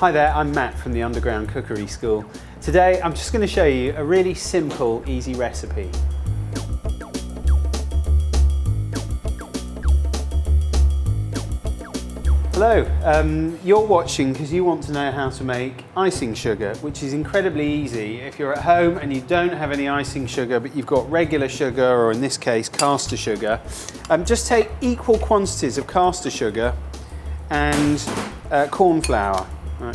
Hi there, I'm Matt from the Underground Cookery School. Today I'm just going to show you a really simple, easy recipe. Hello, you're watching because you want to know how to make icing sugar, which is incredibly easy. If you're at home and you don't have any icing sugar, but you've got regular sugar, or in this case caster sugar, just take equal quantities of caster sugar and corn flour.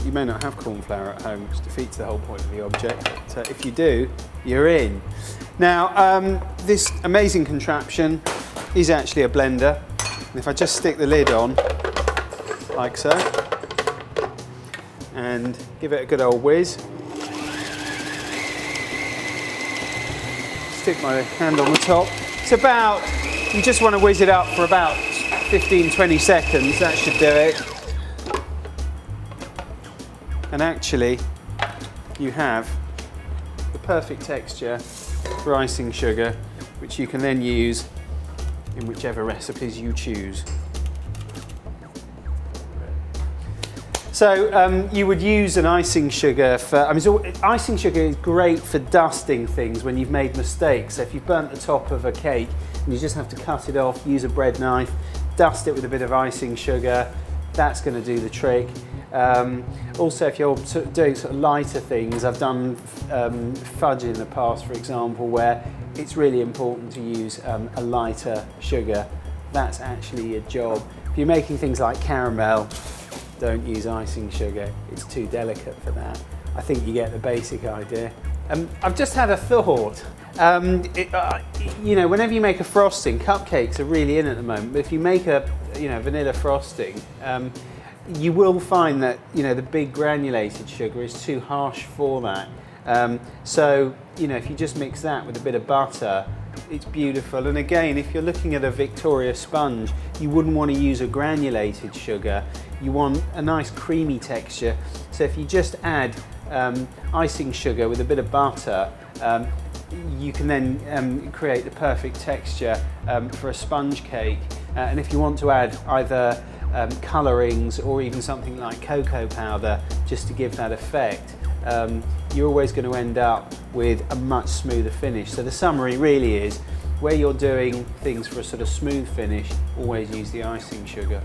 You may not have corn flour at home, which defeats the whole point of the object, but if you do, you're in. Now, this amazing contraption is actually a blender. And if I just stick the lid on, like so, and give it a good old whiz. Stick my hand on the top. It's about, you just want to whiz it up for about 15-20 seconds, that should do it. And actually, you have the perfect texture for icing sugar, which you can then use in whichever recipes you choose. So you would use an icing sugar for, icing sugar is great for dusting things when you've made mistakes. So if you've burnt the top of a cake and you just have to cut it off, use a bread knife, dust it with a bit of icing sugar, that's going to do the trick. Also, if you're doing sort of lighter things, I've done fudge in the past, for example, where it's really important to use a lighter sugar. That's actually your job. If you're making things like caramel, don't use icing sugar. It's too delicate for that. I think you get the basic idea. I've just had a thought. You know, whenever you make a frosting, cupcakes are really in at the moment, but if you make a vanilla frosting, you will find that the big granulated sugar is too harsh for that. So if you just mix that with a bit of butter, it's beautiful. And again, if you're looking at a Victoria sponge, you wouldn't want to use a granulated sugar. You want a nice creamy texture. So if you just add icing sugar with a bit of butter, you can then create the perfect texture for a sponge cake. And if you want to add either colourings or even something like cocoa powder just to give that effect, you're always going to end up with a much smoother finish. So the summary really is, where you're doing things for a sort of smooth finish, always use the icing sugar.